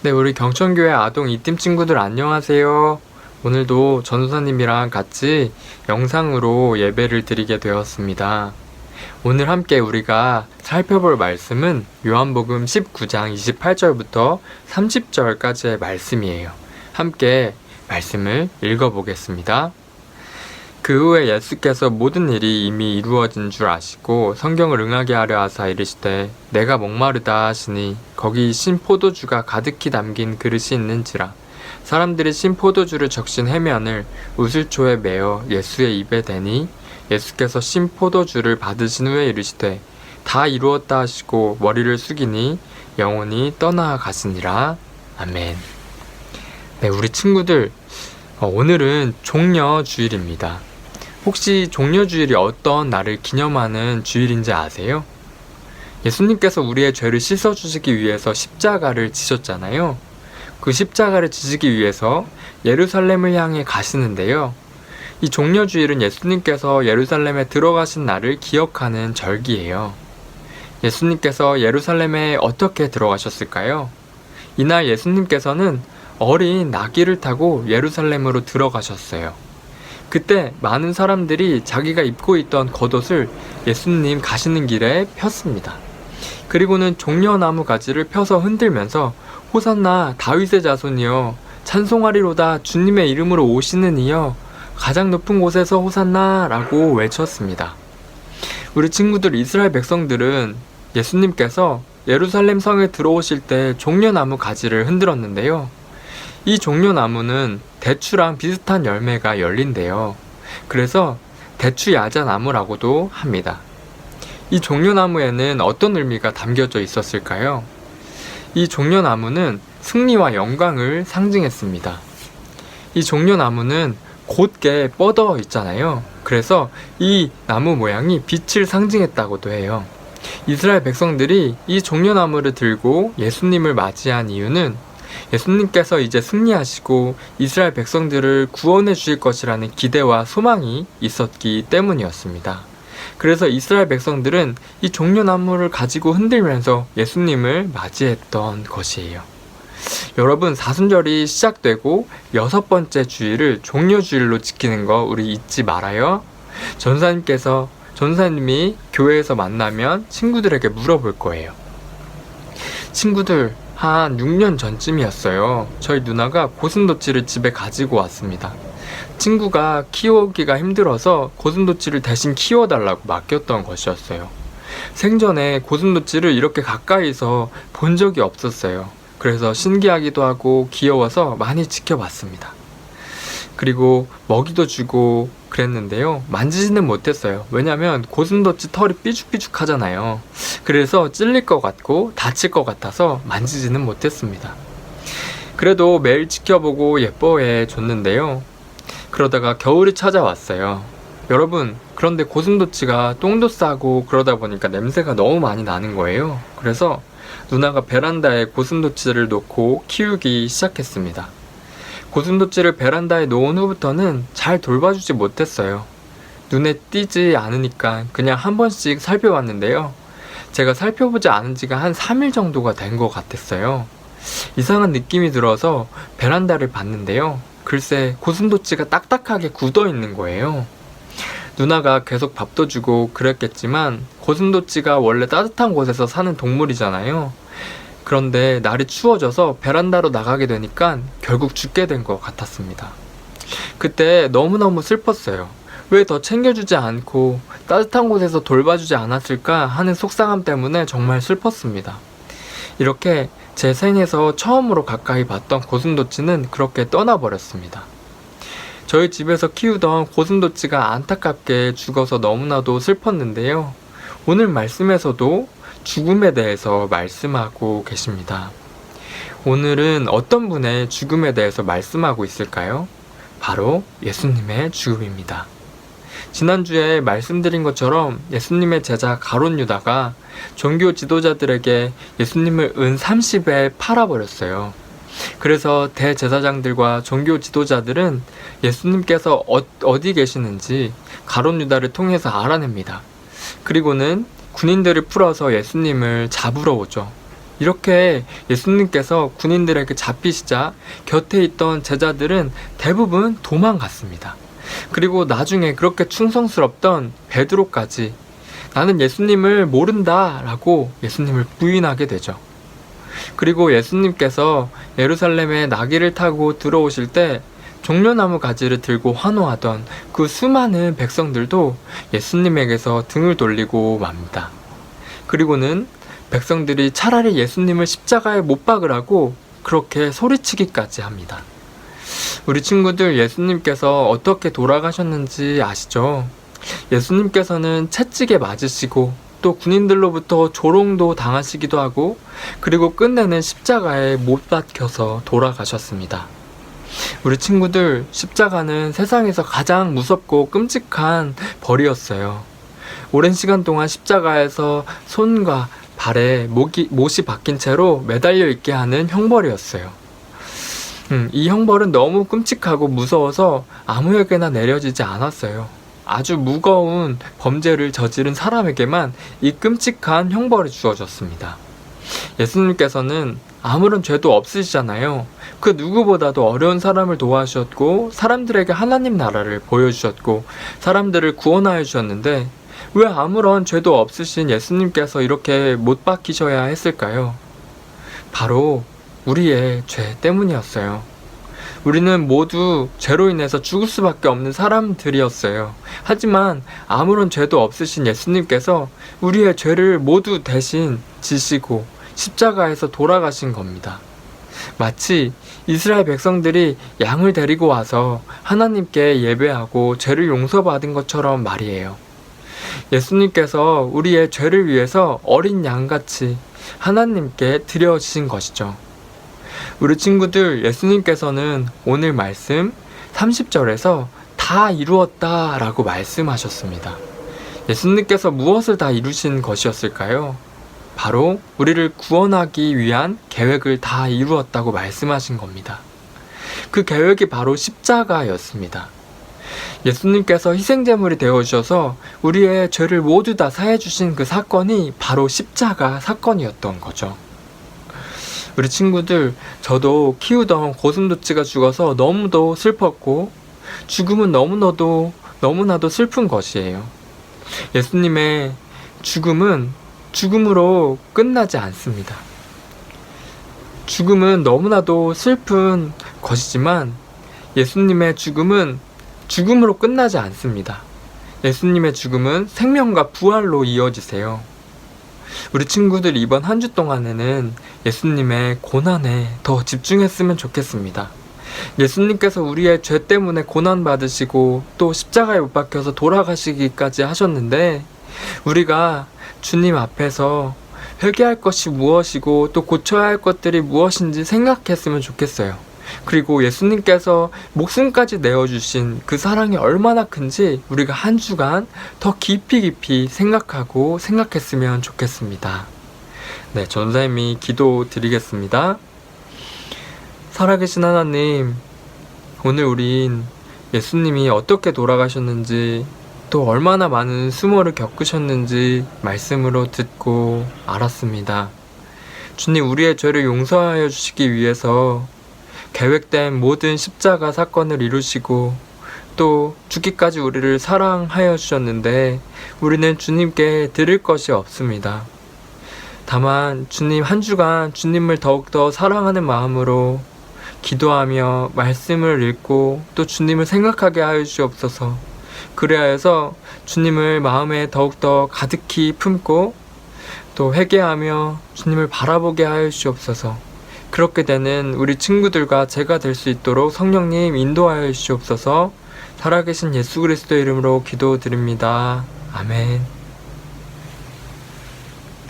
네, 우리 경천교회 아동 이팀 친구들 안녕하세요. 오늘도 전도사님이랑 같이 영상으로 예배를 드리게 되었습니다. 오늘 함께 우리가 살펴볼 말씀은 요한복음 19장 28절부터 30절까지의 말씀이에요. 함께 말씀을 읽어보겠습니다. 그 후에 예수께서 모든 일이 이미 이루어진 줄 아시고 성경을 응하게 하려 하사 이르시되 내가 목마르다 하시니 거기 신 포도주가 가득히 담긴 그릇이 있는지라. 사람들이 신 포도주를 적신 해면을 우슬초에 메어 예수의 입에 대니 예수께서 신 포도주를 받으신 후에 이르시되 다 이루었다 하시고 머리를 숙이니 영혼이 떠나 가시니라. 아멘. 네, 우리 친구들, 오늘은 종려 주일입니다. 혹시 종려주일이 어떤 날을 기념하는 주일인지 아세요? 예수님께서 우리의 죄를 씻어주시기 위해서 십자가를 지셨잖아요. 그 십자가를 지시기 위해서 예루살렘을 향해 가시는데요. 이 종려주일은 예수님께서 예루살렘에 들어가신 날을 기억하는 절기예요. 예수님께서 예루살렘에 어떻게 들어가셨을까요? 이날 예수님께서는 어린 나귀를 타고 예루살렘으로 들어가셨어요. 그때 많은 사람들이 자기가 입고 있던 겉옷을 예수님 가시는 길에 폈습니다. 그리고는 종려나무 가지를 펴서 흔들면서 호산나 다윗의 자손이여 찬송하리로다 주님의 이름으로 오시는 이여 가장 높은 곳에서 호산나 라고 외쳤습니다. 우리 친구들 이스라엘 백성들은 예수님께서 예루살렘 성에 들어오실 때 종려나무 가지를 흔들었는데요. 이 종려나무는 대추랑 비슷한 열매가 열린대요. 그래서 대추야자나무라고도 합니다. 이 종려나무에는 어떤 의미가 담겨져 있었을까요? 이 종려나무는 승리와 영광을 상징했습니다. 이 종려나무는 곧게 뻗어 있잖아요. 그래서 이 나무 모양이 빛을 상징했다고도 해요. 이스라엘 백성들이 이 종려나무를 들고 예수님을 맞이한 이유는 예수님께서 이제 승리하시고 이스라엘 백성들을 구원해 주실 것이라는 기대와 소망이 있었기 때문이었습니다. 그래서 이스라엘 백성들은 이 종려나무를 가지고 흔들면서 예수님을 맞이했던 것이에요. 여러분, 사순절이 시작되고 6번째 주일을 종려주일로 지키는 거 우리 잊지 말아요. 전사님이 교회에서 만나면 친구들에게 물어볼 거예요. 친구들, 한 6년 전쯤이었어요. 저희 누나가 고슴도치를 집에 가지고 왔습니다. 친구가 키우기가 힘들어서 고슴도치를 대신 키워달라고 맡겼던 것이었어요. 생전에 고슴도치를 이렇게 가까이서 본 적이 없었어요. 그래서 신기하기도 하고 귀여워서 많이 지켜봤습니다. 그리고 먹이도 주고 그랬는데요. 만지지는 못했어요. 왜냐면 고슴도치 털이 삐죽삐죽 하잖아요. 그래서 찔릴 것 같고 다칠 것 같아서 만지지는 못했습니다. 그래도 매일 지켜보고 예뻐해 줬는데요. 그러다가 겨울이 찾아왔어요. 여러분, 그런데 고슴도치가 똥도 싸고 그러다 보니까 냄새가 너무 많이 나는 거예요. 그래서 누나가 베란다에 고슴도치를 놓고 키우기 시작했습니다. 고슴도치를 베란다에 놓은 후부터는 잘 돌봐주지 못했어요. 눈에 띄지 않으니까 그냥 한 번씩 살펴봤는데요. 제가 살펴보지 않은 지가 한 3일 정도가 된 것 같았어요. 이상한 느낌이 들어서 베란다를 봤는데요. 글쎄, 고슴도치가 딱딱하게 굳어 있는 거예요. 누나가 계속 밥도 주고 그랬겠지만 고슴도치가 원래 따뜻한 곳에서 사는 동물이잖아요. 그런데 날이 추워져서 베란다로 나가게 되니까 결국 죽게 된 것 같았습니다. 그때 너무너무 슬펐어요. 왜 더 챙겨주지 않고 따뜻한 곳에서 돌봐주지 않았을까 하는 속상함 때문에 정말 슬펐습니다. 이렇게 제 생에서 처음으로 가까이 봤던 고슴도치는 그렇게 떠나버렸습니다. 저희 집에서 키우던 고슴도치가 안타깝게 죽어서 너무나도 슬펐는데요. 오늘 말씀에서도 죽음에 대해서 말씀하고 계십니다. 오늘은 어떤 분의 죽음에 대해서 말씀하고 있을까요? 바로 예수님의 죽음입니다. 지난주에 말씀드린 것처럼 예수님의 제자 가룟 유다가 종교 지도자들에게 예수님을 은 30에 팔아버렸어요. 그래서 대제사장들과 종교 지도자들은 예수님께서 어디 계시는지 가룟 유다를 통해서 알아냅니다. 그리고는 군인들을 풀어서 예수님을 잡으러 오죠. 이렇게 예수님께서 군인들에게 잡히시자 곁에 있던 제자들은 대부분 도망갔습니다. 그리고 나중에 그렇게 충성스럽던 베드로까지 나는 예수님을 모른다 라고 예수님을 부인하게 되죠. 그리고 예수님께서 예루살렘에 나귀를 타고 들어오실 때 종려나무 가지를 들고 환호하던 그 수많은 백성들도 예수님에게서 등을 돌리고 맙니다. 그리고는 백성들이 차라리 예수님을 십자가에 못 박으라고 그렇게 소리치기까지 합니다. 우리 친구들, 예수님께서 어떻게 돌아가셨는지 아시죠? 예수님께서는 채찍에 맞으시고 또 군인들로부터 조롱도 당하시기도 하고 그리고 끝내는 십자가에 못 박혀서 돌아가셨습니다. 우리 친구들, 십자가는 세상에서 가장 무섭고 끔찍한 벌이었어요. 오랜 시간 동안 십자가에서 손과 발에 못이 박힌 채로 매달려 있게 하는 형벌이었어요. 이 형벌은 너무 끔찍하고 무서워서 아무에게나 내려지지 않았어요. 아주 무거운 범죄를 저지른 사람에게만 이 끔찍한 형벌이 주어졌습니다. 예수님께서는 아무런 죄도 없으시잖아요. 그 누구보다도 어려운 사람을 도와주셨고 사람들에게 하나님 나라를 보여주셨고 사람들을 구원하여 주셨는데 왜 아무런 죄도 없으신 예수님께서 이렇게 못 박히셔야 했을까요? 바로 우리의 죄 때문이었어요. 우리는 모두 죄로 인해서 죽을 수밖에 없는 사람들이었어요. 하지만 아무런 죄도 없으신 예수님께서 우리의 죄를 모두 대신 지시고 십자가에서 돌아가신 겁니다. 마치 이스라엘 백성들이 양을 데리고 와서 하나님께 예배하고 죄를 용서받은 것처럼 말이에요. 예수님께서 우리의 죄를 위해서 어린 양같이 하나님께 드려지신 것이죠. 우리 친구들, 예수님께서는 오늘 말씀 30절에서 다 이루었다 라고 말씀하셨습니다. 예수님께서 무엇을 다 이루신 것이었을까요? 바로 우리를 구원하기 위한 계획을 다 이루었다고 말씀하신 겁니다. 그 계획이 바로 십자가였습니다. 예수님께서 희생제물이 되어주셔서 우리의 죄를 모두 다 사해주신 그 사건이 바로 십자가 사건이었던 거죠. 우리 친구들, 저도 키우던 고슴도치가 죽어서 너무도 슬펐고 죽음은 너무나도 슬픈 것이에요. 예수님의 죽음은 죽음으로 끝나지 않습니다. 죽음은 너무나도 슬픈 것이지만 예수님의 죽음은 죽음으로 끝나지 않습니다. 예수님의 죽음은 생명과 부활로 이어지세요. 우리 친구들, 이번 한 주 동안에는 예수님의 고난에 더 집중했으면 좋겠습니다. 예수님께서 우리의 죄 때문에 고난 받으시고 또 십자가에 못 박혀서 돌아가시기까지 하셨는데 우리가 주님 앞에서 회개할 것이 무엇이고 또 고쳐야 할 것들이 무엇인지 생각했으면 좋겠어요. 그리고 예수님께서 목숨까지 내어주신 그 사랑이 얼마나 큰지 우리가 한 주간 더 깊이 생각했으면 좋겠습니다. 네, 전사님이 기도 드리겠습니다. 살아계신 하나님, 오늘 우린 예수님이 어떻게 돌아가셨는지 또 얼마나 많은 수모를 겪으셨는지 말씀으로 듣고 알았습니다. 주님, 우리의 죄를 용서하여 주시기 위해서 계획된 모든 십자가 사건을 이루시고 또 죽기까지 우리를 사랑하여 주셨는데 우리는 주님께 드릴 것이 없습니다. 다만 주님, 한 주간 주님을 더욱더 사랑하는 마음으로 기도하며 말씀을 읽고 또 주님을 생각하게 하여 주옵소서. 그래야 주님을 마음에 더욱더 가득히 품고 또 회개하며 주님을 바라보게 하여 주옵소서. 그렇게 되는 우리 친구들과 제가 될 수 있도록 성령님 인도하여 주시옵소서. 살아계신 예수 그리스도의 이름으로 기도드립니다. 아멘.